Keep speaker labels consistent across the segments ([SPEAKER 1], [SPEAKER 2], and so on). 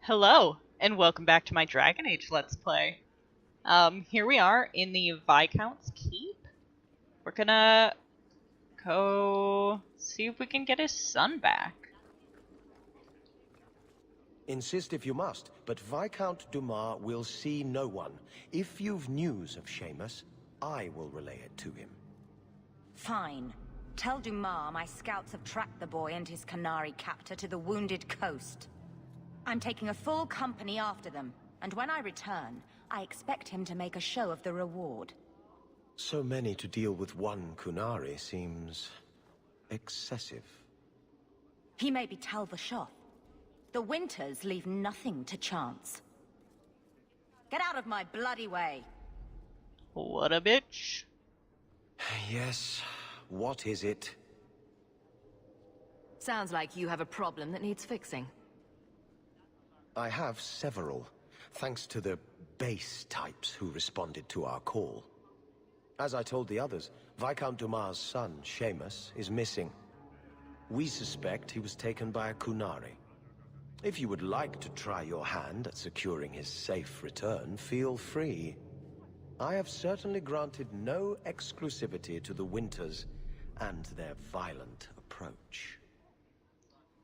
[SPEAKER 1] Hello, and welcome back to my Dragon Age Let's Play. Here we are in the Viscount's Keep. We're gonna go see if we can get his son back.
[SPEAKER 2] Insist if you must, but Viscount Dumas will see no one. If you've news of Seamus, I will relay it to him.
[SPEAKER 3] Fine. Tell Dumas my scouts have tracked the boy and his Canary captor to the Wounded Coast. I'm taking a full company after them, and when I return, I expect him to make a show of the reward.
[SPEAKER 2] So many to deal with one Kunari seems excessive.
[SPEAKER 3] He may be Tal Vashoth. The Winters leave nothing to chance. Get out of my bloody way!
[SPEAKER 1] What a bitch.
[SPEAKER 2] Yes, what is it?
[SPEAKER 4] Sounds like you have a problem that needs fixing.
[SPEAKER 2] I have several, thanks to the base types who responded to our call. As I told the others, Viscount Dumas' son, Seamus, is missing. We suspect he was taken by a Kunari. If you would like to try your hand at securing his safe return, feel free. I have certainly granted no exclusivity to the Winters and their violent approach.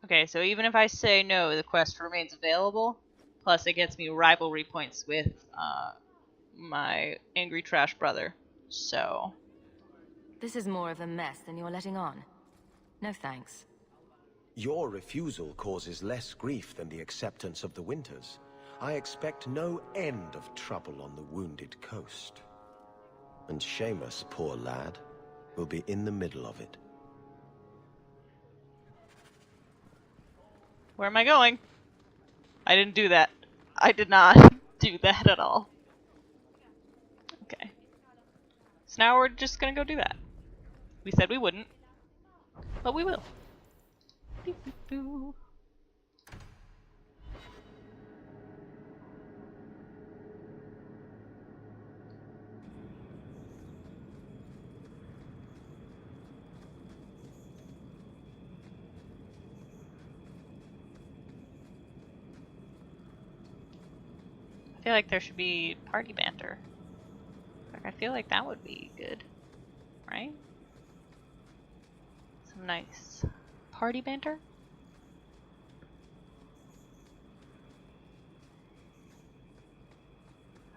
[SPEAKER 1] Okay, so even if I say no, the quest remains available. Plus, it gets me rivalry points with my angry trash brother. So...
[SPEAKER 4] This is more of a mess than you're letting on. No thanks.
[SPEAKER 2] Your refusal causes less grief than the acceptance of the Winters. I expect no end of trouble on the Wounded Coast. And Seamus, poor lad, will be in the middle of it.
[SPEAKER 1] Where am I going? I didn't do that. I did not do that at all. Okay. So now we're just gonna go do that. We said we wouldn't, but we will. Doo -doo -doo. I feel like there should be party banter. Like, I feel like that would be good, right? Some nice party banter.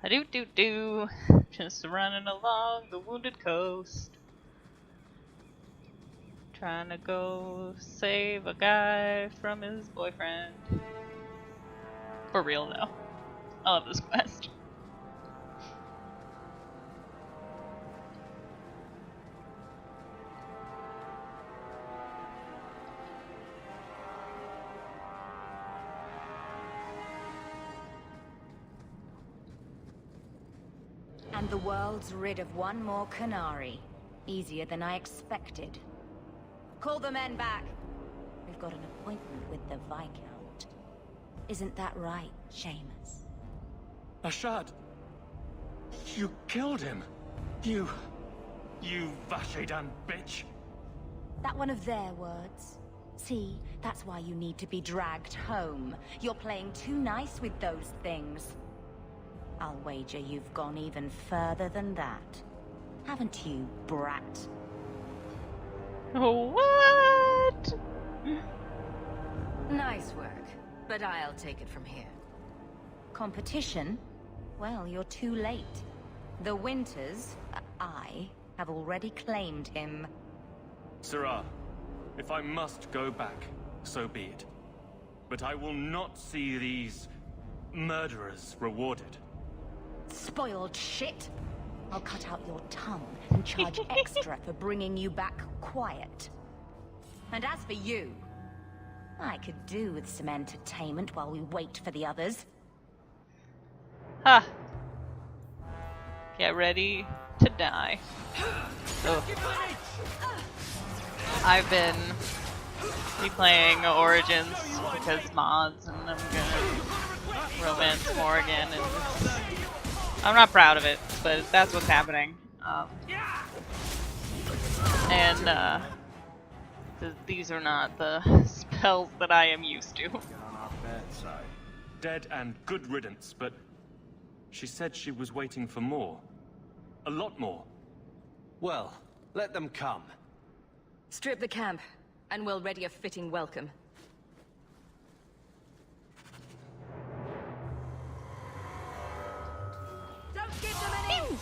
[SPEAKER 1] A-doo-doo-doo. Just running along the Wounded Coast. Trying to go save a guy from his boyfriend. For real though. I love this quest.
[SPEAKER 3] And the world's rid of one more Canary. Easier than I expected. Call the men back. We've got an appointment with the Viscount. Isn't that right, Seamus?
[SPEAKER 5] Ashad! You killed him! You Vashedan bitch!
[SPEAKER 3] That one of their words? See, that's why you need to be dragged home. You're playing too nice with those things. I'll wager you've gone even further than that. Haven't you, brat?
[SPEAKER 1] What?
[SPEAKER 4] Nice work, but I'll take it from here.
[SPEAKER 3] Competition? Well, you're too late. The Winters, I, have already claimed him.
[SPEAKER 5] Sirrah, if I must go back, so be it. But I will not see these murderers rewarded.
[SPEAKER 3] Spoiled shit! I'll cut out your tongue and charge extra for bringing you back quiet. And as for you, I could do with some entertainment while we wait for the others.
[SPEAKER 1] Ha! Get ready to die. Ugh. I've been replaying Origins because mods, and I'm gonna romance more again, and I'm not proud of it, but that's what's happening. And these are not the spells that I am used to.
[SPEAKER 6] On our bad side.
[SPEAKER 5] dead and good riddance, but she said she was waiting for more. A lot more.
[SPEAKER 6] Well, let them come.
[SPEAKER 4] Strip the camp, and we'll ready a fitting welcome.
[SPEAKER 3] Don't give them an inch!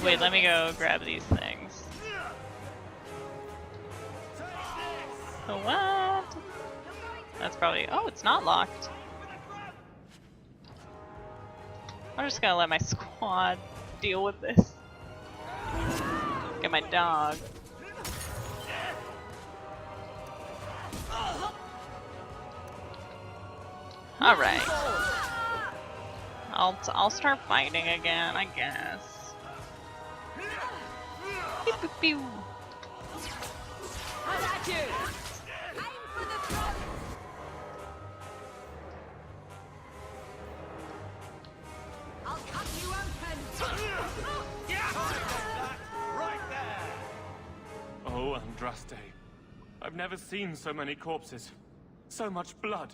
[SPEAKER 1] Wait, let me go grab these things. Oh, what? That's probably... Oh, it's not locked. I'm just gonna let my squad deal with this. Get my dog. Alright. I'll start fighting again, I guess. Pew, pew, pew.
[SPEAKER 3] How about you? Aim for the throat! I'll cut you open!
[SPEAKER 6] Right there!
[SPEAKER 5] Oh, Andraste. I've never seen so many corpses. So much blood.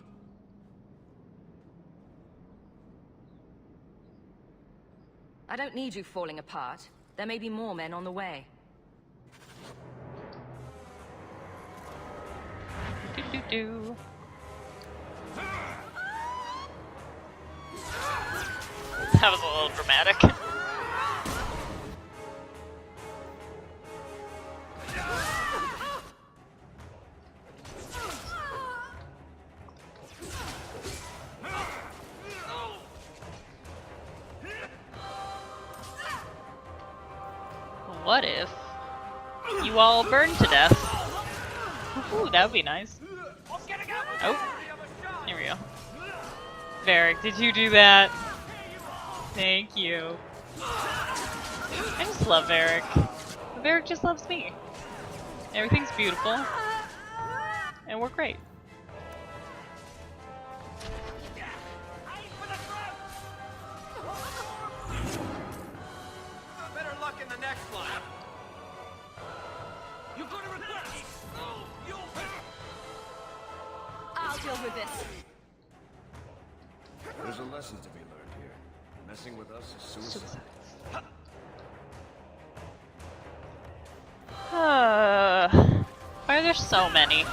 [SPEAKER 4] I don't need you falling apart. There may be more men on the way.
[SPEAKER 1] Do. That was a little dramatic. What if you all burn to death? Ooh, that would be nice. Oh, here we go. Varric, did you do that? Thank you. I just love Varric. Varric just loves me. Everything's beautiful. And we're great.
[SPEAKER 6] Better luck in the next one. You're gonna regret it.
[SPEAKER 3] I'll deal with this.
[SPEAKER 2] There's a lesson to be learned here. Messing with us is suicide.
[SPEAKER 1] Why are there so many?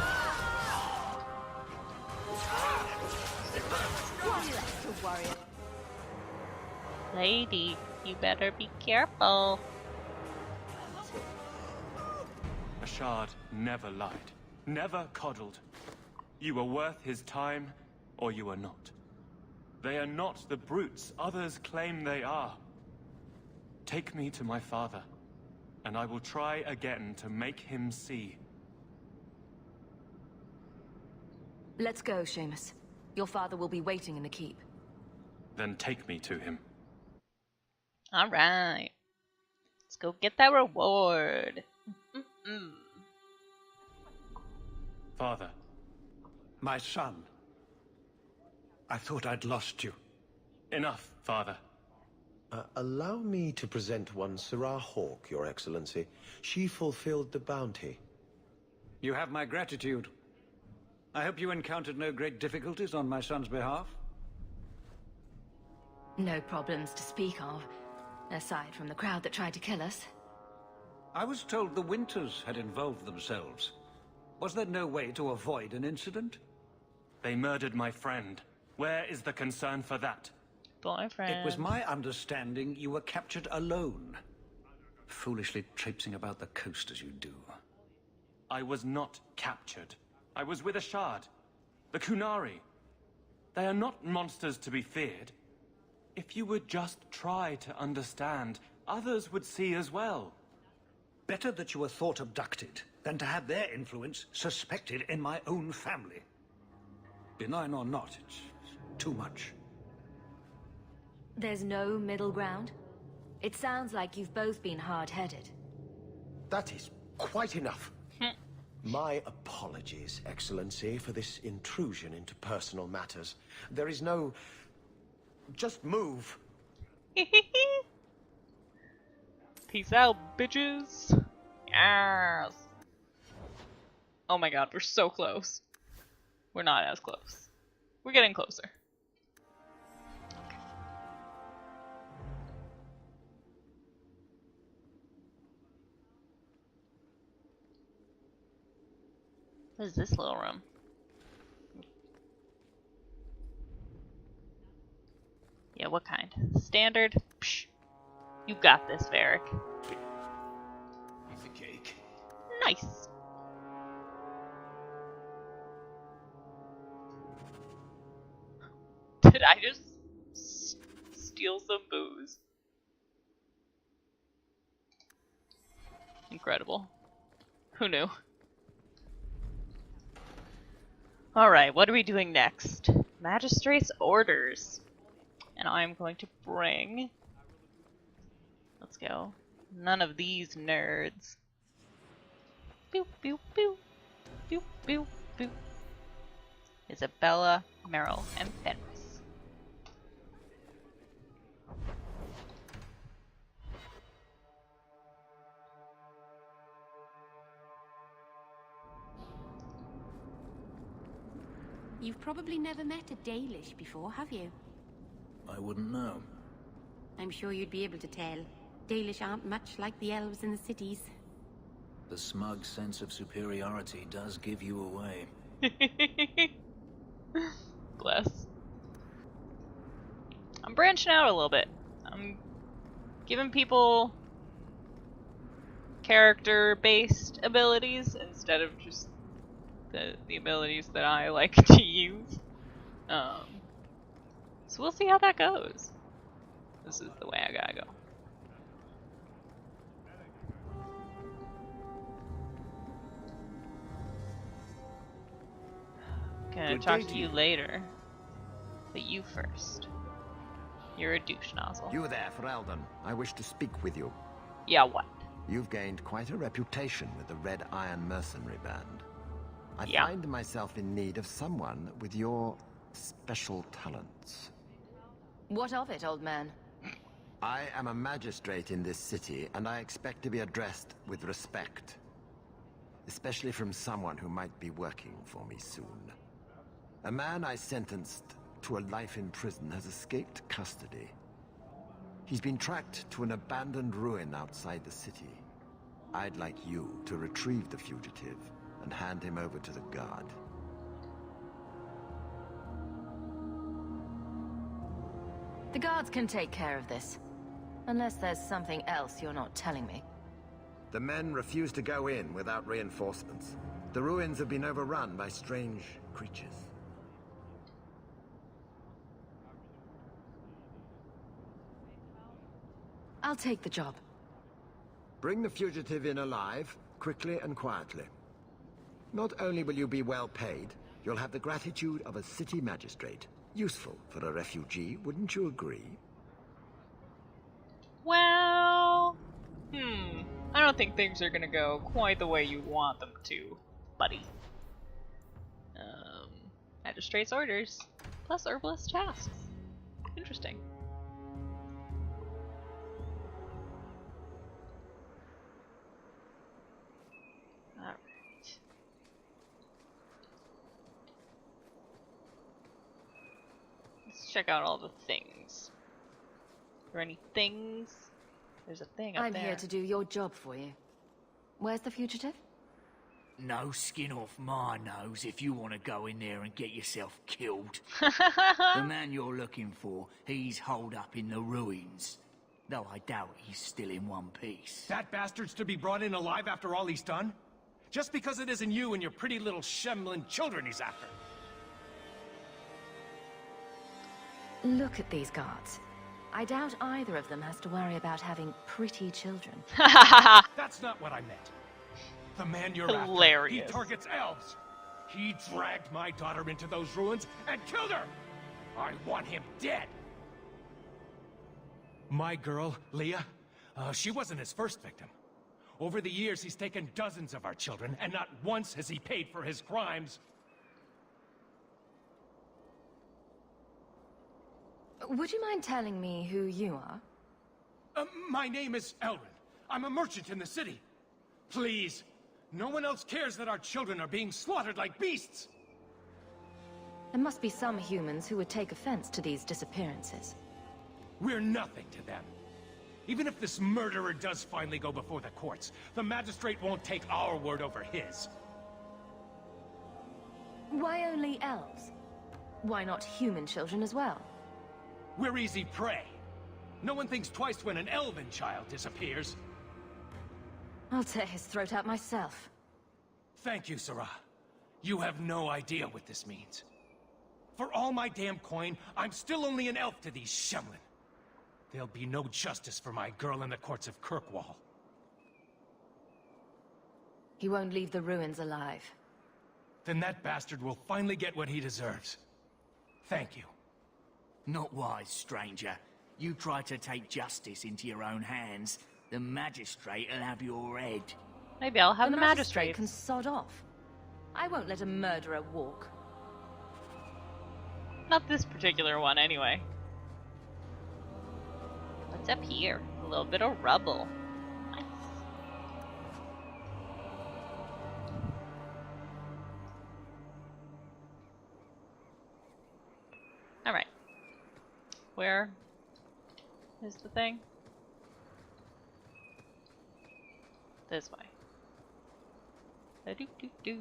[SPEAKER 3] One less to worry about.
[SPEAKER 1] Lady, you better be careful.
[SPEAKER 5] A shard never lied. Never coddled. You were worth his time, or you are not. They are not the brutes others claim they are. Take me to my father, and I will try again to make him see.
[SPEAKER 4] Let's go, Seamus. Your father will be waiting in the keep.
[SPEAKER 5] Then take me to him.
[SPEAKER 1] Alright. Let's go get that reward.
[SPEAKER 5] Father,
[SPEAKER 7] My son. I thought I'd lost you.
[SPEAKER 5] enough, father.
[SPEAKER 2] Allow me to present one Sarah Hawke, Your Excellency. She fulfilled the bounty.
[SPEAKER 7] You have my gratitude. I hope you encountered no great difficulties on my son's behalf.
[SPEAKER 4] No problems to speak of, aside from the crowd that tried to kill us.
[SPEAKER 7] I was told the Winters had involved themselves. Was there no way to avoid an incident?
[SPEAKER 5] They murdered my friend. Where is the concern for that?
[SPEAKER 1] Boyfriend.
[SPEAKER 7] It was my understanding you were captured alone. Foolishly traipsing about the coast as you do.
[SPEAKER 5] I was not captured. I was with a shard. The Kunari. They are not monsters to be feared. If you would just try to understand, others would see as well.
[SPEAKER 7] Better that you were thought abducted than to have their influence suspected in my own family. Benign or not, it's too much.
[SPEAKER 4] There's no middle ground? It sounds like you've both been hard-headed.
[SPEAKER 2] That is quite enough. My apologies, Excellency, for this intrusion into personal matters. There is no... Just move.
[SPEAKER 1] Peace out, bitches. Yes. Oh my god, we're so close. We're not as close. We're getting closer. What is this little room? Yeah, what kind? Standard? Psh. You got this, Varric.
[SPEAKER 6] Piece of cake.
[SPEAKER 1] Nice. Did I just steal some booze? Incredible. Who knew? Alright, what are we doing next? Magistrate's orders. And I'm going to bring... Let's go. None of these nerds. Boop, boop, boop. Boop, boop, boop. Isabella, Merrill, and Fenris.
[SPEAKER 8] You've probably never met a Dalish before, have you?
[SPEAKER 7] I wouldn't know.
[SPEAKER 8] I'm sure you'd be able to tell. Dalish aren't much like the elves in the cities.
[SPEAKER 7] The smug sense of superiority does give you away.
[SPEAKER 1] Bless. I'm branching out a little bit. I'm giving people character-based abilities instead of just the abilities that I like to use. So we'll see how that goes. This is the way I gotta go. Gonna talk to you later. But you first. You're a douche nozzle.
[SPEAKER 2] You there, Ferelden. I wish to speak with you.
[SPEAKER 1] Yeah, what?
[SPEAKER 2] You've gained quite a reputation with the Red Iron Mercenary Band. I
[SPEAKER 1] Yeah.
[SPEAKER 2] find myself in need of someone with your special talents.
[SPEAKER 4] What of it, old man?
[SPEAKER 2] I am a magistrate in this city, and I expect to be addressed with respect. Especially from someone who might be working for me soon. A man I sentenced to a life in prison has escaped custody. He's been tracked to an abandoned ruin outside the city. I'd like you to retrieve the fugitive and hand him over to the guard.
[SPEAKER 4] The guards can take care of this. Unless there's something else you're not telling me.
[SPEAKER 2] The men refuse to go in without reinforcements. The ruins have been overrun by strange creatures.
[SPEAKER 4] I'll take the job.
[SPEAKER 2] Bring the fugitive in alive, quickly and quietly. Not only will you be well paid, you'll have the gratitude of a city magistrate. Useful for a refugee, wouldn't you agree?
[SPEAKER 1] Well... I don't think things are gonna go quite the way you want them to, buddy. Magistrate's orders, plus herbalist tasks. Interesting. Alright. Let's check out all the things. Are there any things? There's a thing up
[SPEAKER 4] I'm
[SPEAKER 1] there.
[SPEAKER 4] here to do your job for you. Where's the fugitive?
[SPEAKER 9] No skin off my nose if you want to go in there and get yourself killed. The man you're looking for, he's holed up in the ruins. Though I doubt he's still in one piece.
[SPEAKER 6] That bastard's to be brought in alive after all he's done? Just because it isn't you and your pretty little shemlin children he's after.
[SPEAKER 4] Look at these guards. I doubt either of them has to worry about having pretty children.
[SPEAKER 6] That's not what I meant. The man you're
[SPEAKER 1] Hilarious.
[SPEAKER 6] after, he targets elves. He dragged my daughter into those ruins and killed her. I want him dead. My girl, Leah, she wasn't his first victim. Over the years, he's taken dozens of our children, and not once has he paid for his crimes.
[SPEAKER 4] Would you mind telling me who you are?
[SPEAKER 6] My name is Elrin. I'm a merchant in the city. Please, no one else cares that our children are being slaughtered like beasts.
[SPEAKER 4] There must be some humans who would take offense to these disappearances.
[SPEAKER 6] We're nothing to them. Even if this murderer does finally go before the courts, the Magistrate won't take our word over his.
[SPEAKER 4] Why only elves? Why not human children as well?
[SPEAKER 6] We're easy prey. No one thinks twice when an elven child disappears.
[SPEAKER 4] I'll tear his throat out myself.
[SPEAKER 6] Thank you, Sarah. You have no idea what this means. For all my damn coin, I'm still only an elf to these Shemlin. There'll be no justice for my girl in the courts of Kirkwall.
[SPEAKER 4] He won't leave the ruins alive.
[SPEAKER 6] Then that bastard will finally get what he deserves. Thank you.
[SPEAKER 9] Not wise, stranger. You try to take justice into your own hands, the Magistrate will have your head.
[SPEAKER 1] Maybe I'll have the
[SPEAKER 4] Magistrate
[SPEAKER 1] Magistrate.
[SPEAKER 4] can sod off. I won't let a murderer walk.
[SPEAKER 1] Not this particular one, anyway. What's up here? A little bit of rubble. Nice. Alright. Where is the thing? This way. A-doo-doo-doo.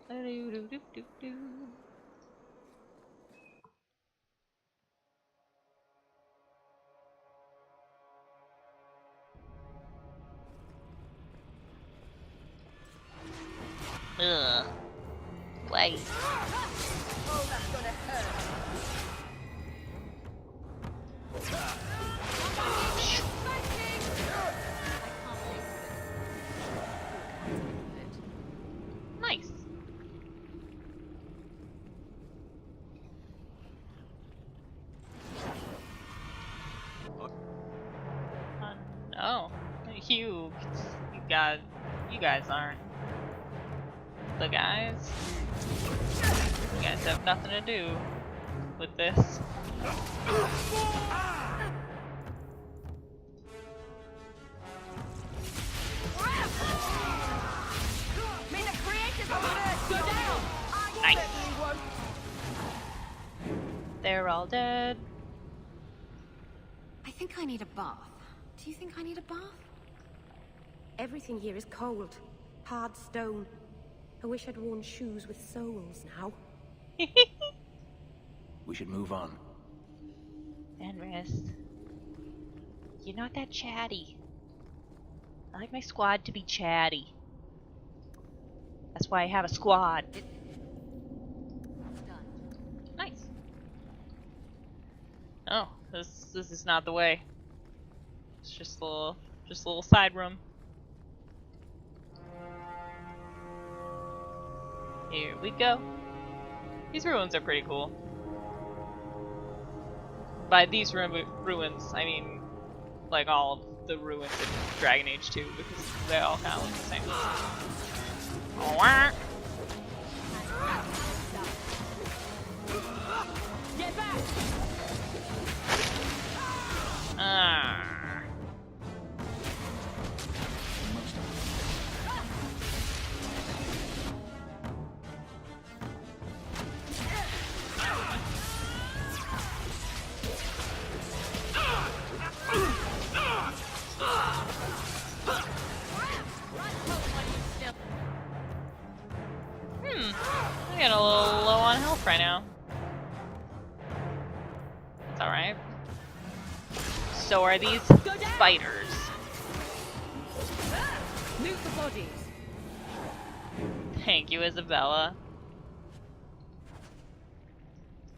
[SPEAKER 1] A-doo-doo-doo-doo-doo. Ugh. Wait.
[SPEAKER 3] Oh, that's gonna hurt.
[SPEAKER 1] Nice. No. You guys aren't the guys. You guys have nothing to do with this.
[SPEAKER 3] May the creators of Earth go down!
[SPEAKER 1] Nice. They're all dead.
[SPEAKER 8] I think I need a bath. Do you think I need a bath? Everything here is cold. Hard stone. I wish I'd worn shoes with soles now.
[SPEAKER 2] We should move on.
[SPEAKER 1] And rest. You're not that chatty. I like my squad to be chatty. That's why I have a squad. Nice. Oh, this is not the way. It's just a little side room. Here we go. These ruins are pretty cool. By these ruins, I mean like all of the ruins in Dragon Age 2, because they all kind of look the same.
[SPEAKER 3] Get back!
[SPEAKER 1] Ah. I'm getting a little low on health right now. It's alright. So are these spiders.
[SPEAKER 3] Loot the bodies.
[SPEAKER 1] Thank you, Isabella.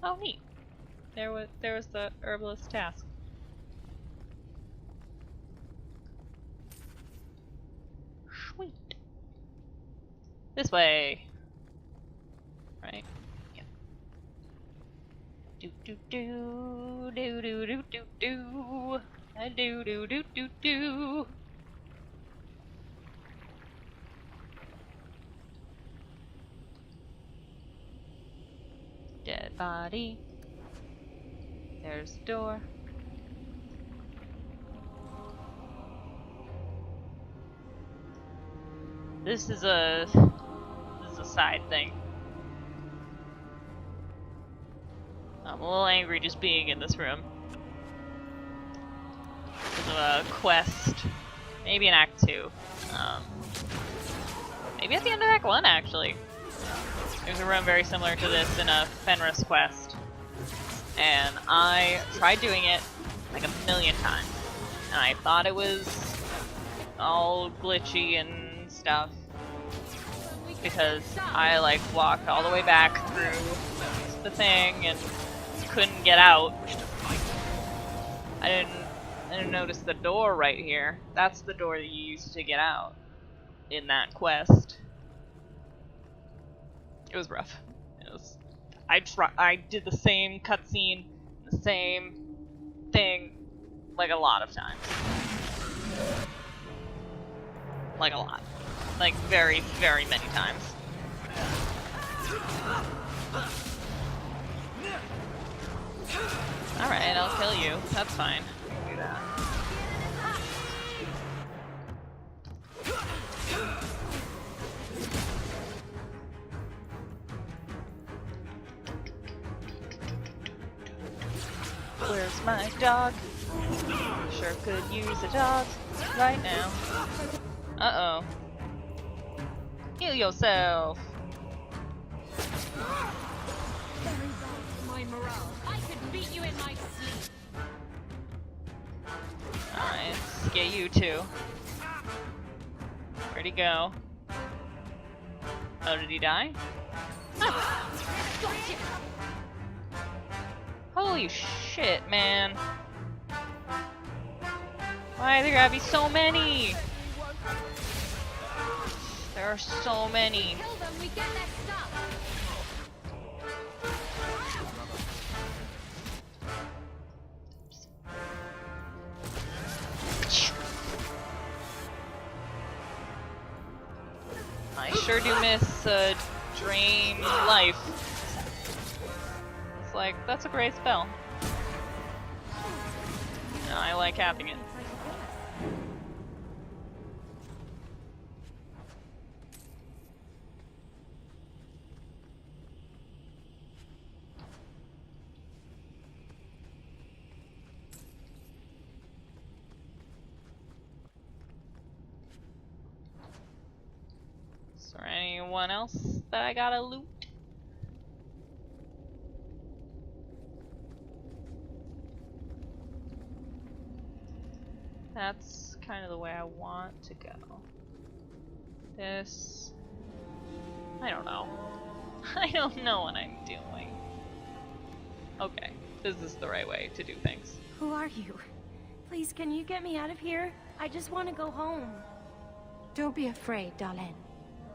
[SPEAKER 1] Oh, neat. There was the herbalist task. Sweet. This way. Right? Yeah. Do do do do do do do do do do do do do. body. There's the door. This is a side thing. I'm a little angry just being in this room. Because of a quest. Maybe in Act 2. Maybe at the end of Act 1, actually. There's a room very similar to this in a Fenris quest. And I tried doing it like 1,000,000 times. And I thought it was all glitchy and stuff. Because I like walked all the way back through the thing and couldn't get out. I didn't notice the door right here. That's the door that you used to get out in that quest. It was rough. I did the same cutscene, the same thing, like a lot of times. Like a lot. Like very, very many times. Alright, I'll kill you. That's fine. I can do that. Where's my dog? Sure could use a dog right now. Uh-oh. Heal yourself.
[SPEAKER 8] Very bad for my morale. I could beat you in my sleep.
[SPEAKER 1] Alright, let's get you too. Where'd he go? Oh, did he die? Ah. Holy shit, man. Why are there gotta be so many? There are so many.
[SPEAKER 8] Kill them, we get next up.
[SPEAKER 1] I sure do miss Drain Life. It's like, that's a great spell. And I like having it. Is there anyone else that I gotta loot? That's kind of the way I want to go. This... I don't know. I don't know what I'm doing. Okay, this is the right way to do things.
[SPEAKER 8] Who are you? Please, can you get me out of here? I just want to go home. Don't be afraid, darling.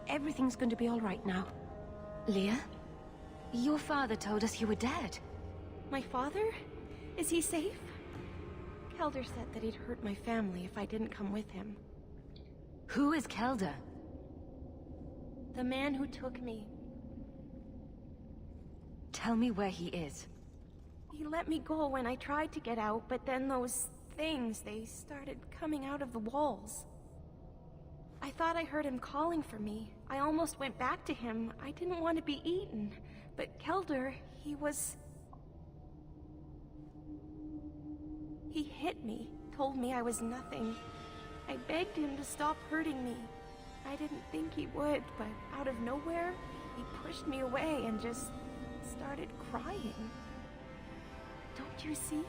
[SPEAKER 8] Everything's going to be all right now.
[SPEAKER 4] Leah? Your father told us you were dead.
[SPEAKER 8] My father? Is he safe? Kelder said that he'd hurt my family if I didn't come with him.
[SPEAKER 4] Who is Kelder?
[SPEAKER 8] The man who took me.
[SPEAKER 4] Tell me where he is.
[SPEAKER 8] He let me go when I tried to get out, but then those things, they started coming out of the walls. I thought I heard him calling for me. I almost went back to him. I didn't want to be eaten. But Kelder, he hit me, told me I was nothing. I begged him to stop hurting me. I didn't think he would, but out of nowhere, he pushed me away and just started crying. Don't you see?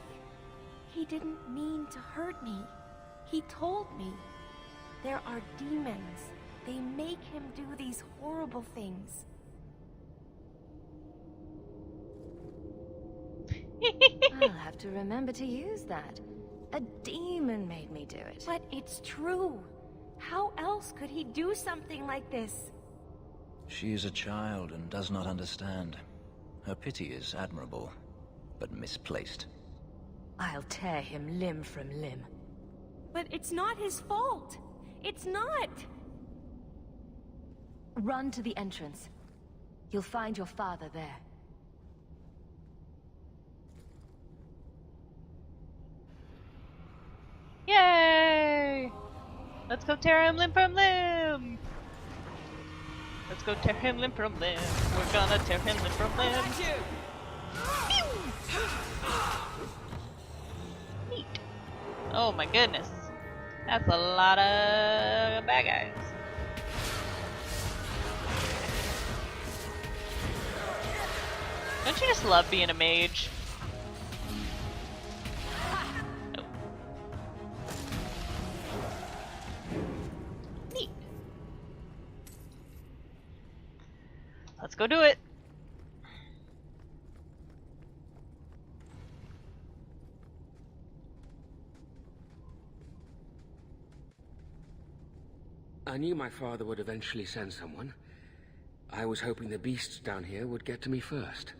[SPEAKER 8] He didn't mean to hurt me. He told me. There are demons. They make him do these horrible things.
[SPEAKER 4] I'll have to remember to use that. A demon made me do it.
[SPEAKER 8] But it's true. How else could he do something like this?
[SPEAKER 10] She is a child and does not understand. Her pity is admirable, but misplaced.
[SPEAKER 4] I'll tear him limb from limb.
[SPEAKER 8] But it's not his fault. It's not.
[SPEAKER 4] Run to the entrance. You'll find your father there.
[SPEAKER 1] Let's go tear him limb from limb! Let's go tear him limb from limb. We're gonna tear him limb from limb. Neat. Oh my goodness. That's a lot of bad guys. Don't you just love being a mage? Oh. Neat. Let's go do it.
[SPEAKER 11] I knew my father would eventually send someone. I was hoping the beasts down here would get to me first.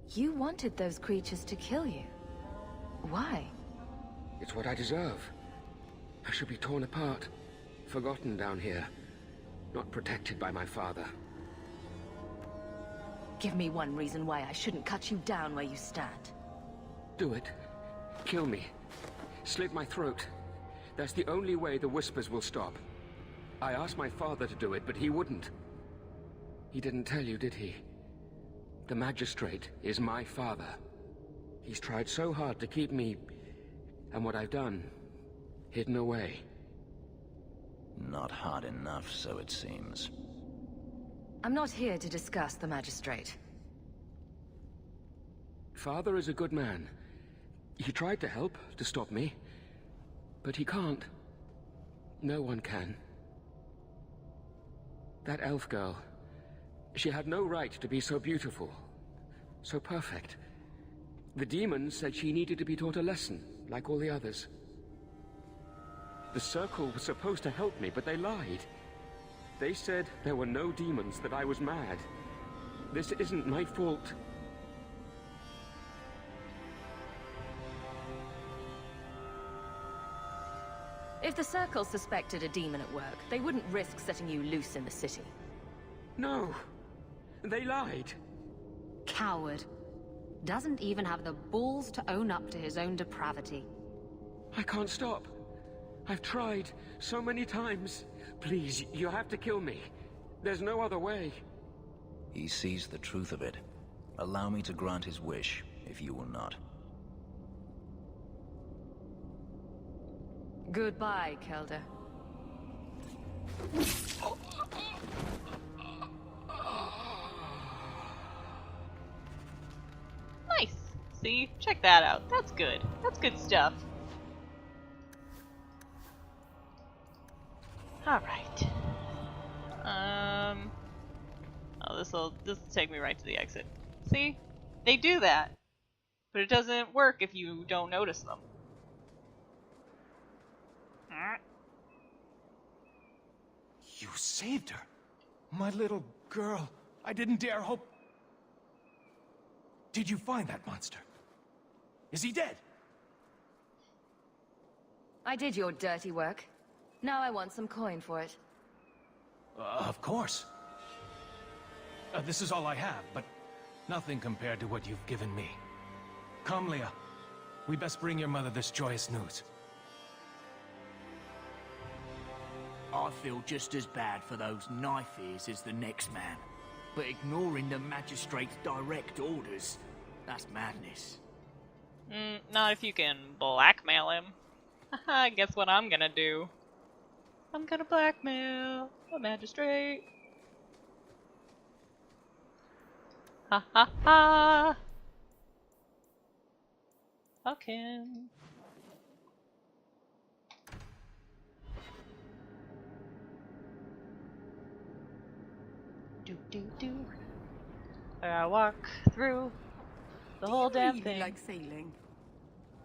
[SPEAKER 4] You wanted those creatures to kill you. Why?
[SPEAKER 11] It's what I deserve. I should be torn apart, forgotten down here, not protected by my father.
[SPEAKER 4] Give me one reason why I shouldn't cut you down where you stand.
[SPEAKER 11] Do it. Kill me. Slit my throat. That's the only way the whispers will stop. I asked my father to do it, but he wouldn't. He didn't tell you, did he? The Magistrate is my father. He's tried so hard to keep me, and what I've done, hidden away.
[SPEAKER 10] Not hard enough, so it seems.
[SPEAKER 4] I'm not here to discuss the Magistrate.
[SPEAKER 11] Father is a good man. He tried to help, to stop me. But he can't. No one can. That elf girl, she had no right to be so beautiful, so perfect. The demons said she needed to be taught a lesson, like all the others. The Circle was supposed to help me, but they lied. They said there were no demons, that I was mad. This isn't my fault.
[SPEAKER 4] If the Circle suspected a demon at work, they wouldn't risk setting you loose in the city.
[SPEAKER 11] No. They lied.
[SPEAKER 12] Coward. Doesn't even have the balls to own up to his own depravity.
[SPEAKER 11] I can't stop. I've tried so many times. Please, you have to kill me. There's no other way.
[SPEAKER 10] He sees the truth of it. Allow me to grant his wish, if you will not.
[SPEAKER 4] Goodbye, Kelder.
[SPEAKER 1] Nice. See? Check that out. That's good. That's good stuff. Alright. Oh, this'll take me right to the exit. See? They do that. But it doesn't work if you don't notice them.
[SPEAKER 6] You saved her. My little girl. I didn't dare hope. Did you find that monster? Is he dead?
[SPEAKER 4] I did your dirty work. Now I want some coin for it.
[SPEAKER 6] Of course. This is all I have, but nothing compared to what you've given me. Come, Leah. We best bring your mother this joyous news.
[SPEAKER 9] I feel just as bad for those knife ears as the next man. But ignoring the Magistrate's direct orders, that's madness.
[SPEAKER 1] Not if you can blackmail him. Haha, guess what I'm gonna do? I'm gonna blackmail the Magistrate. Ha ha ha! Fuck him. Do. I walk through the whole damn thing.
[SPEAKER 13] Like sailing?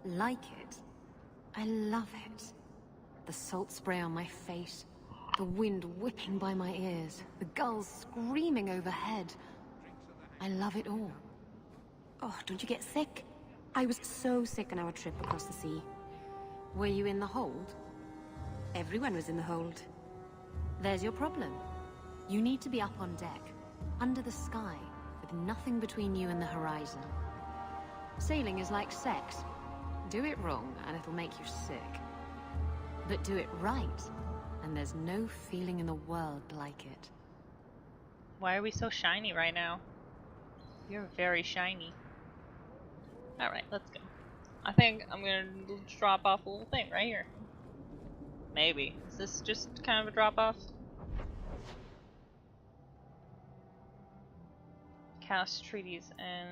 [SPEAKER 13] Like it? I love it. The salt spray on my face, the wind whipping by my ears, the gulls screaming overhead. I love it all. Oh, don't you get sick? I was so sick on our trip across the sea. Were you in the hold? Everyone was in the hold. There's your problem. You need to be up on deck, under the sky, with nothing between you and the horizon. Sailing is like sex. Do it wrong, and it'll make you sick.
[SPEAKER 12] but do it right, and there's no feeling in the world like it.
[SPEAKER 1] Why are we so shiny right now? You're very shiny. Alright, let's go. I think I'm gonna drop off a little thing right here. Maybe. Is this just kind of a drop off? Cast treaties and...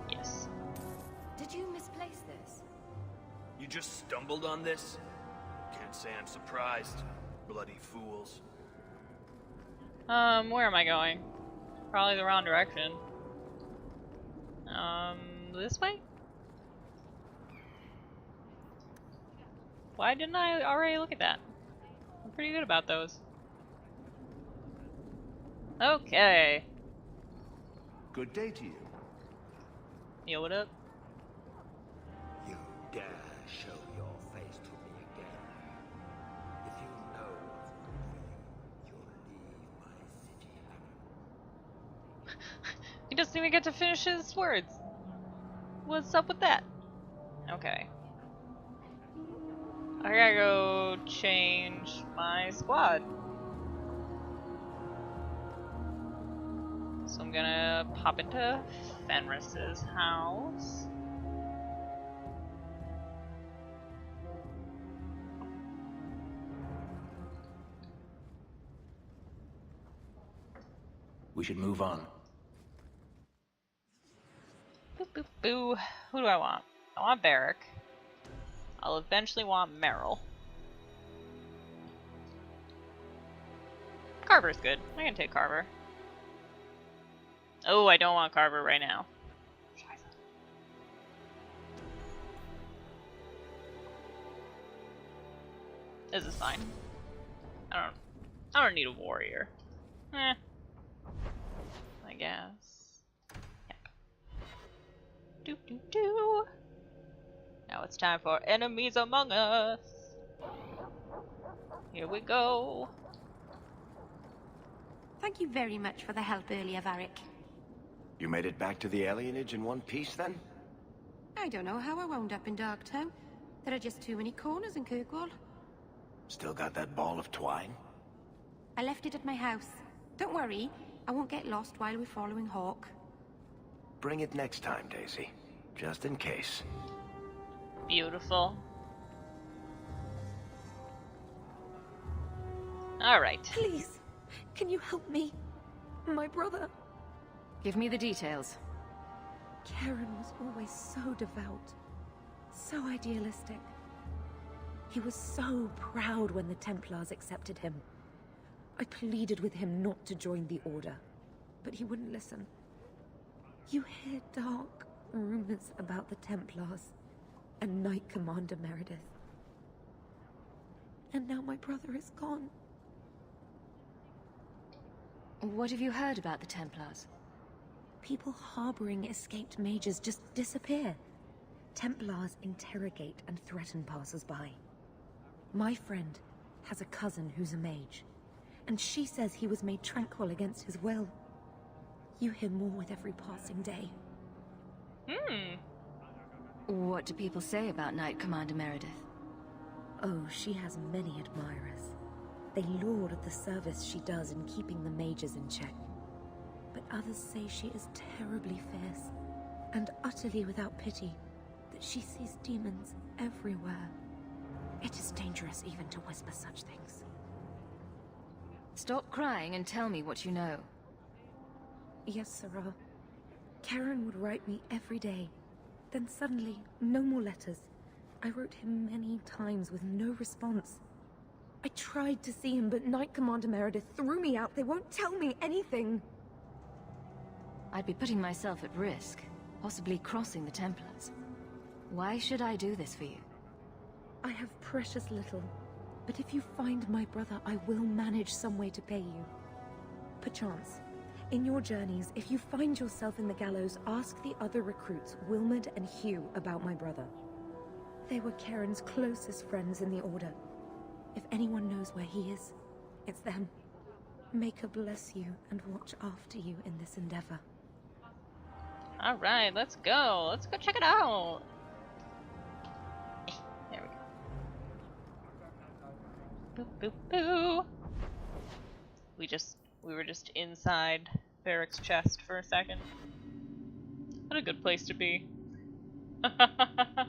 [SPEAKER 1] Yes.
[SPEAKER 4] Did you misplace this?
[SPEAKER 14] You just stumbled on this? Can't say I'm surprised. Bloody fools.
[SPEAKER 1] Where am I going? Probably the wrong direction. This way? Why didn't I already look at that? I'm pretty good about those. Okay.
[SPEAKER 15] Good day to you.
[SPEAKER 1] Yo, what up?
[SPEAKER 16] You dare show your face to me again. If you know you'll leave my city.
[SPEAKER 1] He doesn't even get to finish his words. What's up with that? Okay. I gotta go change my squad. So I'm gonna pop into Fenris's house.
[SPEAKER 10] We should move on.
[SPEAKER 1] Boop, boop, boo. Who do I want? I want Barrick. I'll eventually want Meryl. Carver's good. I can take Carver. Oh, I don't want Carver right now. This is fine. I don't need a warrior. I guess. Yeah. Do. Now it's time for Enemies Among Us. Here we go.
[SPEAKER 8] Thank you very much for the help earlier, Varric.
[SPEAKER 2] You made it back to the alienage in one piece, then?
[SPEAKER 8] I don't know how I wound up in Darktown. There are just too many corners in Kirkwall.
[SPEAKER 2] Still got that ball of twine?
[SPEAKER 8] I left it at my house. Don't worry, I won't get lost while we're following Hawke.
[SPEAKER 2] Bring it next time, Daisy. Just in case.
[SPEAKER 1] Beautiful. Alright.
[SPEAKER 8] Please, can you help me? My brother.
[SPEAKER 12] Give me the details.
[SPEAKER 8] Karen was always so devout, so idealistic. He was so proud when the Templars accepted him. I pleaded with him not to join the Order, but he wouldn't listen. You hear dark rumors about the Templars and Knight Commander Meredith. And now my brother is gone.
[SPEAKER 12] What have you heard about the Templars?
[SPEAKER 8] People harboring escaped mages just disappear. Templars interrogate and threaten passers-by. My friend has a cousin who's a mage, and she says he was made tranquil against his will. You hear more with every passing day.
[SPEAKER 12] What do people say about Knight Commander Meredith?
[SPEAKER 8] Oh, she has many admirers. They laud at the service she does in keeping the mages in check. But others say she is terribly fierce, and utterly without pity, that she sees demons everywhere. It is dangerous even to whisper such things.
[SPEAKER 12] Stop crying and tell me what you know.
[SPEAKER 8] Yes, Sarah. Karen would write me every day. Then suddenly, no more letters. I wrote him many times with no response. I tried to see him, but Knight Commander Meredith threw me out. They won't tell me anything.
[SPEAKER 12] I'd be putting myself at risk, possibly crossing the Templars. Why should I do this for you?
[SPEAKER 8] I have precious little, but if you find my brother, I will manage some way to pay you. Perchance, in your journeys, if you find yourself in the gallows, ask the other recruits, Wilmerd and Hugh, about my brother. They were Karen's closest friends in the Order. If anyone knows where he is, it's them.
[SPEAKER 13] May God bless you and watch after you in this endeavor.
[SPEAKER 1] Alright, let's go. Let's go check it out. There we go. Boop, boop, boo. We were just inside Varric's chest for a second. What a good place to be. I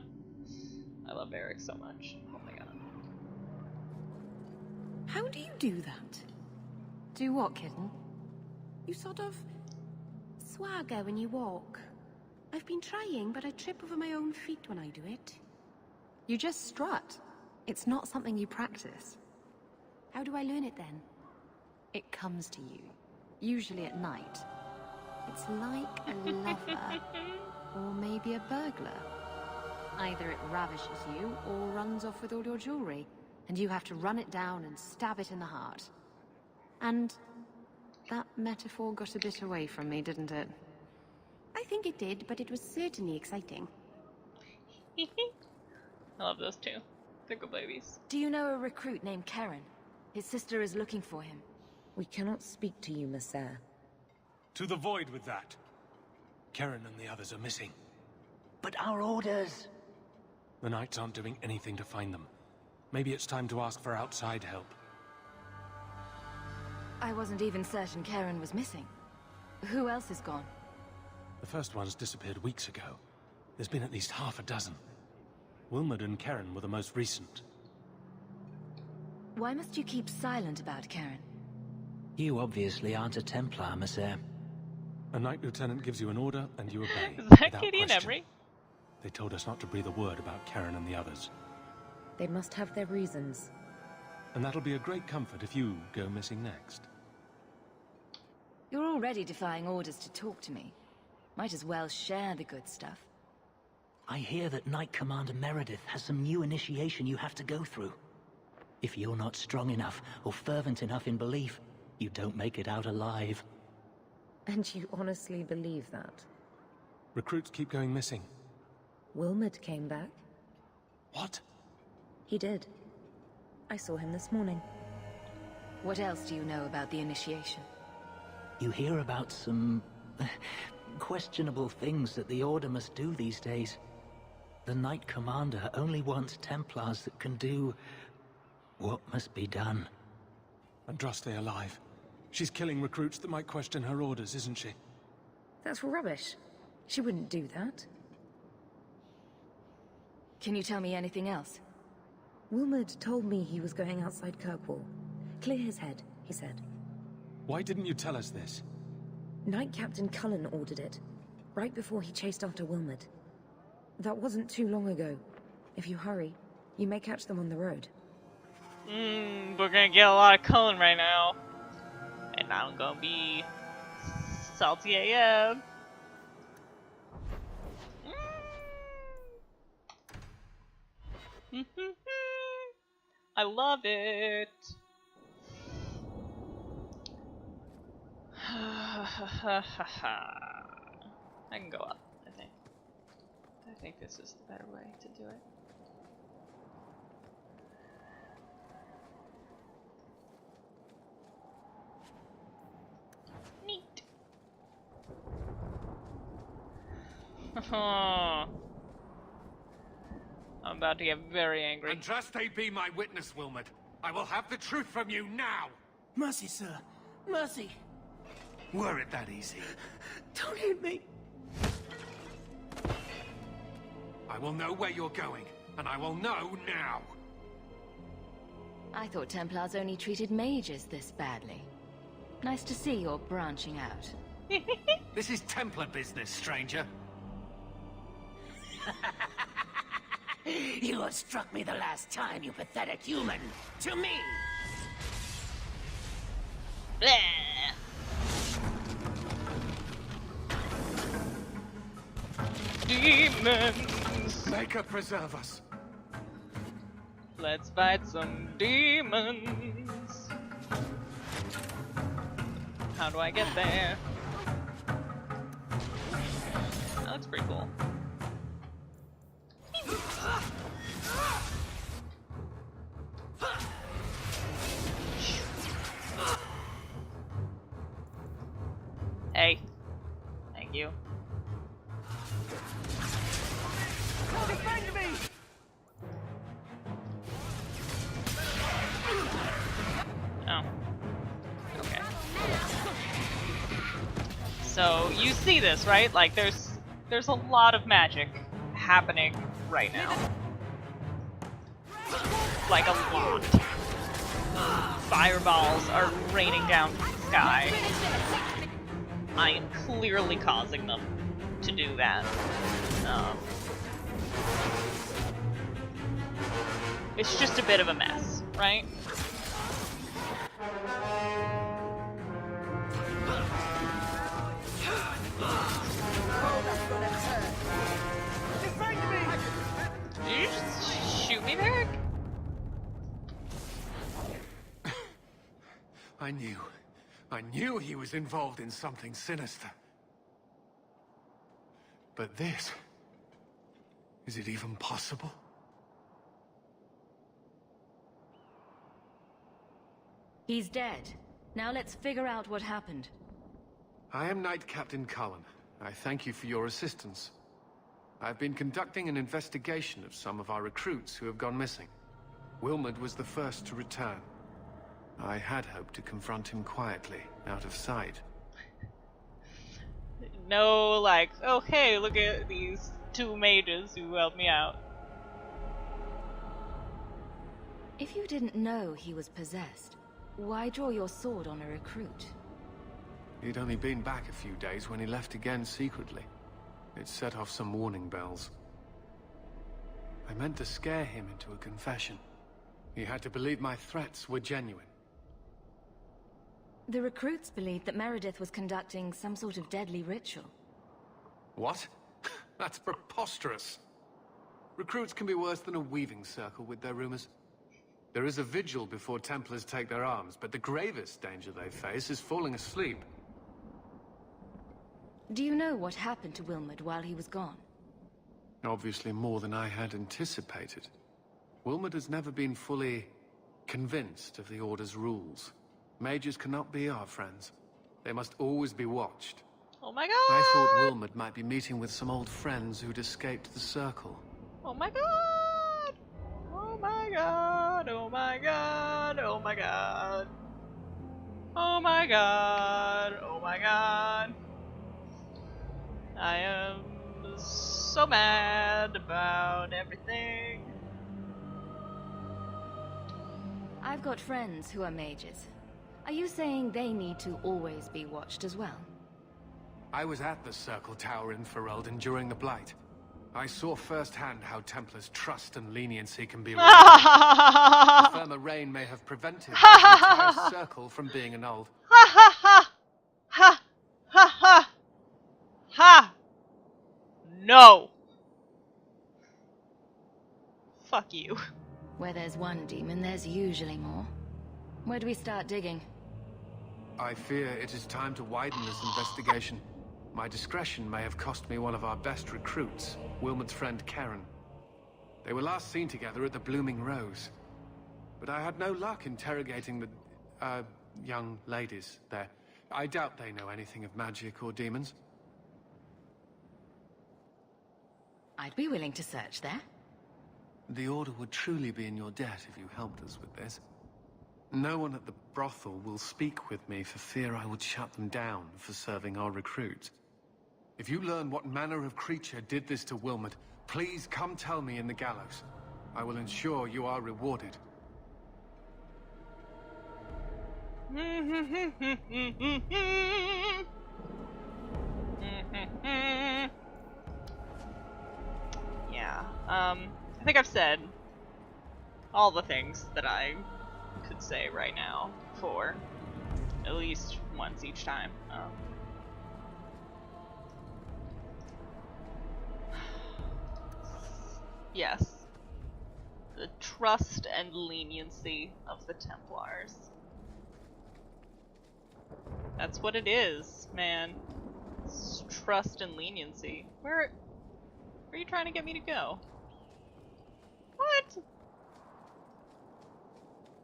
[SPEAKER 1] love Varric so much. Oh my god.
[SPEAKER 13] How do you do that?
[SPEAKER 12] Do what, kitten?
[SPEAKER 8] You sort of swagger when you walk. I've been trying, but I trip over my own feet when I do it.
[SPEAKER 12] You just strut. It's not something you practice.
[SPEAKER 8] How do I learn it then?
[SPEAKER 12] It comes to you, usually at night.
[SPEAKER 8] It's like a lover.
[SPEAKER 12] Or maybe a burglar. Either it ravishes you, or runs off with all your jewelry, and you have to run it down and stab it in the heart. And that metaphor got a bit away from me, didn't it?
[SPEAKER 8] I think it did, but it was certainly exciting.
[SPEAKER 1] I love those two. They're good babies.
[SPEAKER 3] Do you know a recruit named Karen? His sister is looking for him.
[SPEAKER 17] We cannot speak to you, Messer.
[SPEAKER 6] To the void with that. Karen and the others are missing.
[SPEAKER 9] But our orders...
[SPEAKER 6] The Knights aren't doing anything to find them. Maybe it's time to ask for outside help.
[SPEAKER 3] I wasn't even certain Karen was missing. Who else is gone?
[SPEAKER 6] The first ones disappeared weeks ago. There's been at least half a dozen. Wilmot and Karen were the most recent.
[SPEAKER 3] Why must you keep silent about Karen?
[SPEAKER 10] You obviously aren't a Templar, Messer.
[SPEAKER 6] A Knight Lieutenant gives you an order, and you obey.
[SPEAKER 1] Is that
[SPEAKER 6] without
[SPEAKER 1] Kitty and
[SPEAKER 6] question.
[SPEAKER 1] Emery?
[SPEAKER 6] They told us not to breathe a word about Karen and the others.
[SPEAKER 17] They must have their reasons.
[SPEAKER 6] And that'll be a great comfort if you go missing next.
[SPEAKER 3] You're already defying orders to talk to me. Might as well share the good stuff.
[SPEAKER 9] I hear that Knight Commander Meredith has some new initiation you have to go through. If you're not strong enough or fervent enough in belief, you don't make it out alive.
[SPEAKER 17] And you honestly believe that?
[SPEAKER 6] Recruits keep going missing.
[SPEAKER 17] Wilmot came back.
[SPEAKER 6] What?
[SPEAKER 17] He did. I saw him this morning.
[SPEAKER 3] What else do you know about the initiation?
[SPEAKER 9] You hear about some... questionable things that the Order must do these days. The Knight Commander only wants Templars that can do... what must be done.
[SPEAKER 6] Andraste alive. She's killing recruits that might question her orders, isn't she?
[SPEAKER 17] That's rubbish. She wouldn't do that.
[SPEAKER 3] Can you tell me anything else?
[SPEAKER 17] Wilmot told me he was going outside Kirkwall. Clear his head, he said.
[SPEAKER 6] Why didn't you tell us this?
[SPEAKER 17] Knight Captain Cullen ordered it, right before he chased after Wilmot. That wasn't too long ago. If you hurry, you may catch them on the road.
[SPEAKER 1] We're gonna get a lot of Cullen right now. And I'm gonna be salty AF. I love it. I can go up, I think. I think this is the better way to do it. Neat. I'm about to get very angry.
[SPEAKER 6] Andraste be my witness, Wilmot. I will have the truth from you now!
[SPEAKER 9] Mercy, sir. Mercy.
[SPEAKER 6] Were it that easy?
[SPEAKER 9] Don't hit me.
[SPEAKER 6] I will know where you're going, and I will know now!
[SPEAKER 3] I thought Templars only treated mages this badly. Nice to see you're branching out.
[SPEAKER 6] This is Templar business, stranger.
[SPEAKER 9] You had struck me the last time, you pathetic human. To me!
[SPEAKER 1] Demons!
[SPEAKER 6] Maker preserve us.
[SPEAKER 1] Let's fight some demons. How do I get there? That looks pretty cool. Thank you.
[SPEAKER 6] Defend me!
[SPEAKER 1] Oh. Okay. So you see this, right? Like there's a lot of magic happening right now. Like a lot. Fireballs are raining down from the sky. I am clearly causing them to do that. It's just a bit of a mess, right? Did you just shoot me, Derek?
[SPEAKER 6] I knew he was involved in something sinister. But this... is it even possible?
[SPEAKER 3] He's dead. Now let's figure out what happened.
[SPEAKER 6] I am Knight Captain Cullen. I thank you for your assistance. I've been conducting an investigation of some of our recruits who have gone missing. Wilmot was the first to return. I had hoped to confront him quietly, out of sight.
[SPEAKER 1] No, like, oh hey, look at these two mages who helped me out.
[SPEAKER 3] If you didn't know he was possessed, why draw your sword on a recruit?
[SPEAKER 6] He'd only been back a few days when he left again secretly. It set off some warning bells. I meant to scare him into a confession. He had to believe my threats were genuine.
[SPEAKER 3] The recruits believed that Meredith was conducting some sort of deadly ritual.
[SPEAKER 6] What? That's preposterous. Recruits can be worse than a weaving circle with their rumors. There is a vigil before Templars take their arms, but the gravest danger they face is falling asleep.
[SPEAKER 3] Do you know what happened to Wilmot while he was gone?
[SPEAKER 6] Obviously more than I had anticipated. Wilmot has never been fully convinced of the Order's rules. Mages cannot be our friends. They must always be watched.
[SPEAKER 1] Oh my god!
[SPEAKER 6] I thought Wilmot might be meeting with some old friends who'd escaped the Circle.
[SPEAKER 1] Oh my god! Oh my god! Oh my god! Oh my god! Oh my god! Oh my god! I am so mad about everything.
[SPEAKER 3] I've got friends who are mages. Are you saying they need to always be watched as well?
[SPEAKER 6] I was at the Circle Tower in Ferelden during the Blight. I saw firsthand how Templars' trust and leniency can be removed. A firmer reign may have prevented the entire Circle from being annulled.
[SPEAKER 1] Ha ha ha! Ha! Ha ha! Ha! No! Fuck you.
[SPEAKER 3] Where there's one demon, there's usually more. Where do we start digging?
[SPEAKER 6] I fear it is time to widen this investigation. My discretion may have cost me one of our best recruits, Wilmot's friend Karen. They were last seen together at the Blooming Rose. But I had no luck interrogating the, young ladies there. I doubt they know anything of magic or demons.
[SPEAKER 3] I'd be willing to search there.
[SPEAKER 6] The Order would truly be in your debt if you helped us with this. No one at the brothel will speak with me for fear I would shut them down for serving our recruits. If you learn what manner of creature did this to Wilmot, please come tell me in the gallows. I will ensure you are rewarded.
[SPEAKER 1] Yeah, I think I've said all the things that I could say right now for at least once each time. Yes. The trust and leniency of the Templars. That's what it is, man. It's trust and leniency. Where are you trying to get me to go? What?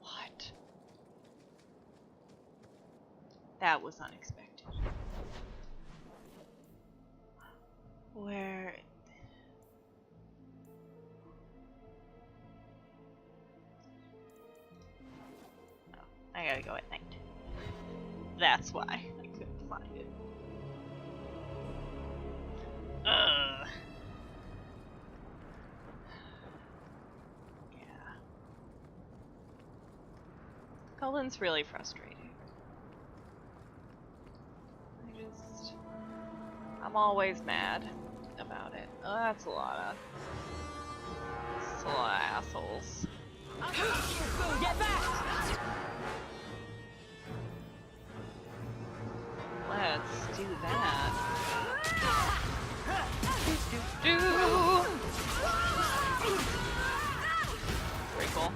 [SPEAKER 1] What? That was unexpected. Where... Oh, I gotta go at night. That's why I couldn't find it. Ugh. Yeah. Cullen's really frustrating. I'm always mad about it. Oh, that's a lot of assholes.
[SPEAKER 18] Get back!
[SPEAKER 1] Let's do that. Pretty cool.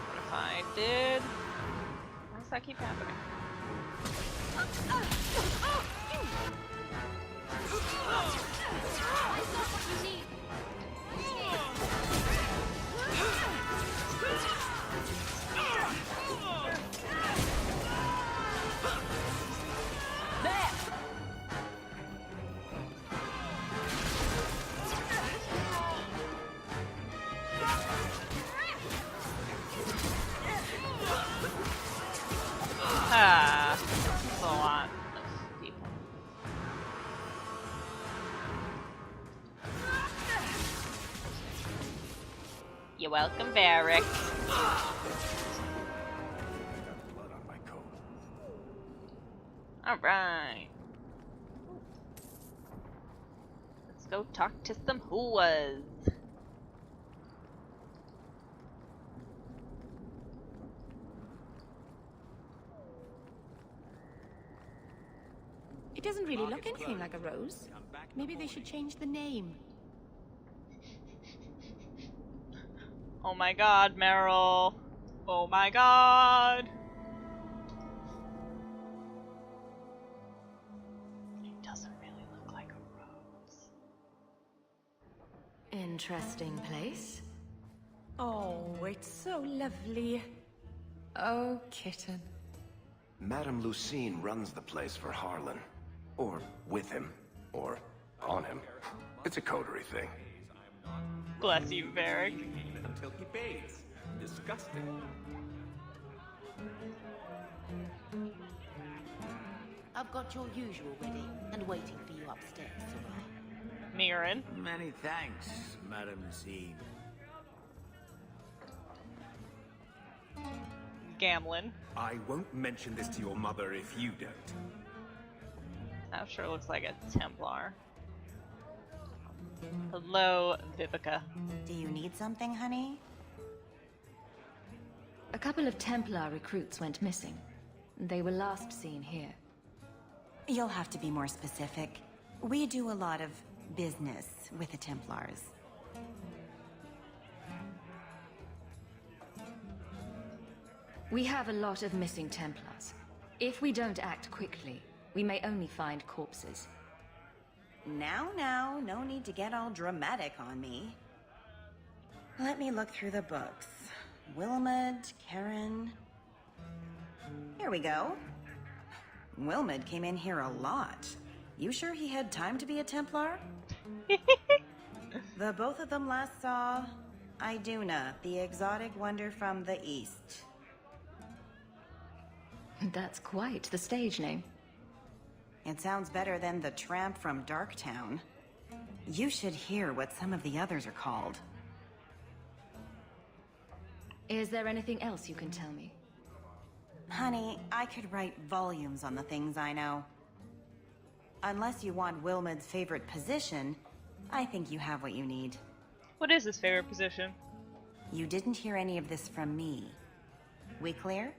[SPEAKER 1] What if I did? Why does that keep happening? Ah, that's a lot of people. You're welcome, Varric. Alright. Let's go talk to some whoas.
[SPEAKER 13] It doesn't really look anything like a rose. Maybe they should change the name.
[SPEAKER 1] Oh my god, Meryl. Oh my god. It doesn't really look like a rose.
[SPEAKER 4] Interesting place.
[SPEAKER 3] Oh, it's so lovely.
[SPEAKER 4] Oh, kitten.
[SPEAKER 2] Madame Lucine runs the place for Harlan. Or with him. Or on him. It's a coterie thing.
[SPEAKER 1] Bless you, Varric.
[SPEAKER 14] Until he bathes. Disgusting.
[SPEAKER 19] I've got your usual ready and waiting for you upstairs, Sarah.
[SPEAKER 1] Mirren.
[SPEAKER 9] Many thanks, Madame Lucine.
[SPEAKER 1] Gamlin.
[SPEAKER 14] I won't mention this to your mother if you don't.
[SPEAKER 1] That sure looks like a Templar. Hello, Vivica.
[SPEAKER 3] Do you need something, honey?
[SPEAKER 4] A couple of Templar recruits went missing. They were last seen here.
[SPEAKER 3] You'll have to be more specific. We do a lot of business with the Templars.
[SPEAKER 4] We have a lot of missing Templars. If we don't act quickly, we may only find corpses.
[SPEAKER 3] Now, no need to get all dramatic on me. Let me look through the books. Wilmot, Karen... Here we go. Wilmot came in here a lot. You sure he had time to be a Templar? The both of them last saw Iduna, the exotic wonder from the east.
[SPEAKER 4] That's quite the stage name.
[SPEAKER 3] It sounds better than the tramp from Darktown. You should hear what some of the others are called.
[SPEAKER 4] Is there anything else you can tell me?
[SPEAKER 3] Honey, I could write volumes on the things I know. Unless you want Wilmot's favorite position, I think you have what you need.
[SPEAKER 1] What is his favorite position?
[SPEAKER 3] You didn't hear any of this from me. We clear?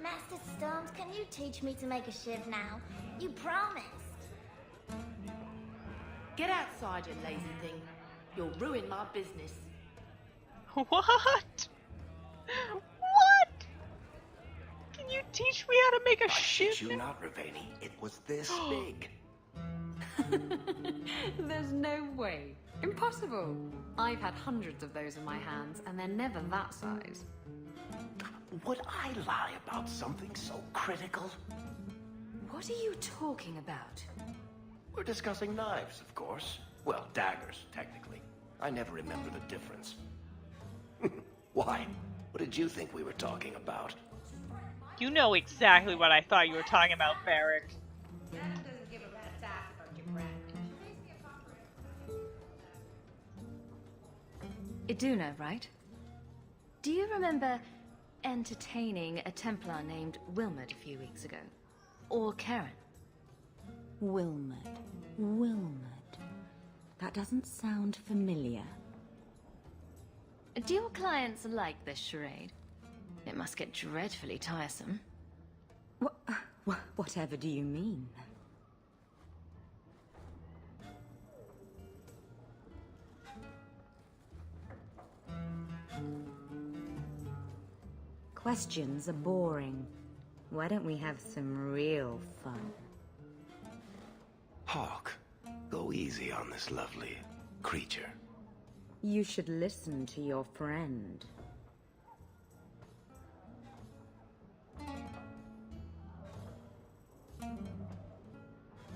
[SPEAKER 20] Master Stones, can you teach me to make a shiv now? You promised.
[SPEAKER 19] Get outside, you lazy thing. You'll ruin my business.
[SPEAKER 1] What? What? Can you teach me how to make a shiv?
[SPEAKER 2] Did you not, Ravani? It was this big.
[SPEAKER 12] There's no way. Impossible. I've had hundreds of those in my hands, and they're never that size.
[SPEAKER 2] Would I lie about something so critical?
[SPEAKER 4] What are you talking about?
[SPEAKER 2] We're discussing knives, of course. Well, daggers, technically. I never remember the difference. Why? What did you think we were talking about?
[SPEAKER 1] You know exactly what I thought you were talking about, Barrick.
[SPEAKER 4] Iduna, right? Do you remember entertaining a Templar named Wilmot a few weeks ago? Or Karen?
[SPEAKER 3] Wilmot. That doesn't sound familiar.
[SPEAKER 4] Do your clients like this charade? It must get dreadfully tiresome.
[SPEAKER 3] Whatever do you mean? Questions are boring. Why don't we have some real fun?
[SPEAKER 2] Hawke, go easy on this lovely creature.
[SPEAKER 3] You should listen to your friend.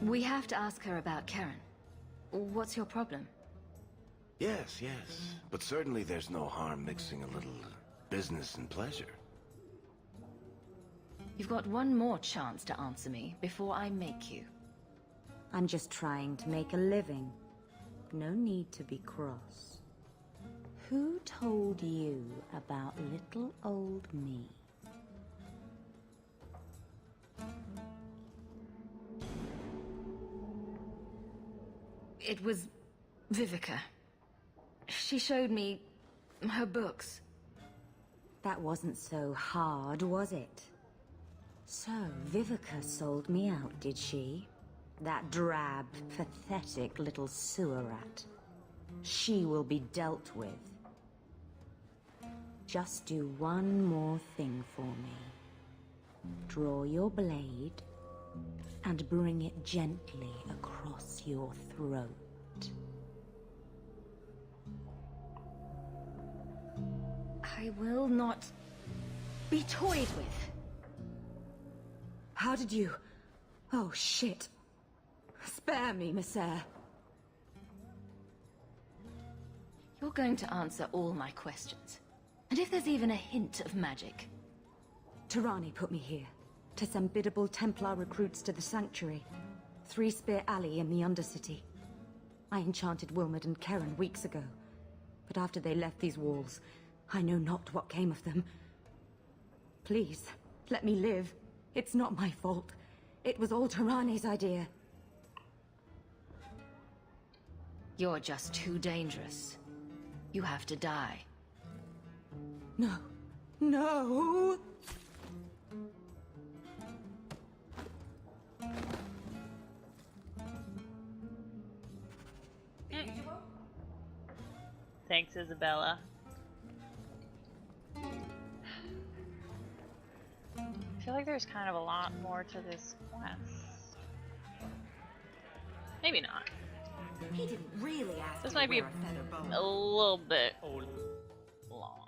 [SPEAKER 4] We have to ask her about Karen. What's your problem?
[SPEAKER 2] Yes. But certainly there's no harm mixing a little business and pleasure.
[SPEAKER 4] You've got one more chance to answer me before I make you.
[SPEAKER 3] I'm just trying to make a living. No need to be cross. Who told you about little old me?
[SPEAKER 4] It was Vivica. She showed me her books.
[SPEAKER 3] That wasn't so hard, was it? So, Vivica sold me out, did she? That drab, pathetic little sewer rat. She will be dealt with. Just do one more thing for me. Draw your blade and bring it gently across your throat.
[SPEAKER 4] I will not be toyed with.
[SPEAKER 3] How did you... Oh, shit. Spare me, Messere.
[SPEAKER 4] You're going to answer all my questions. And if there's even a hint of magic.
[SPEAKER 3] Tirani put me here to send biddable Templar recruits to the Sanctuary. Three Spear Alley in the Undercity. I enchanted Wilmot and Karen weeks ago. But after they left these walls, I know not what came of them. Please, let me live. It's not my fault. It was all Tirani's idea.
[SPEAKER 4] You're just too dangerous. You have to die.
[SPEAKER 3] No. No!
[SPEAKER 1] Thanks, Isabella. I feel like there's kind of a lot more to this quest. Maybe not.
[SPEAKER 3] He didn't really ask.
[SPEAKER 1] This might be a little bit long.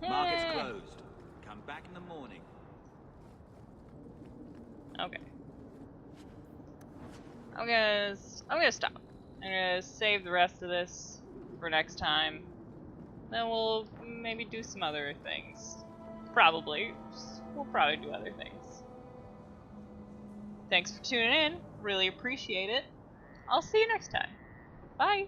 [SPEAKER 14] Market's closed. Come back in the morning.
[SPEAKER 1] Okay. I'm gonna stop. I'm gonna save the rest of this for next time. Then we'll maybe do some other things. Probably. We'll probably do other things. Thanks for tuning in. Really appreciate it. I'll see you next time. Bye.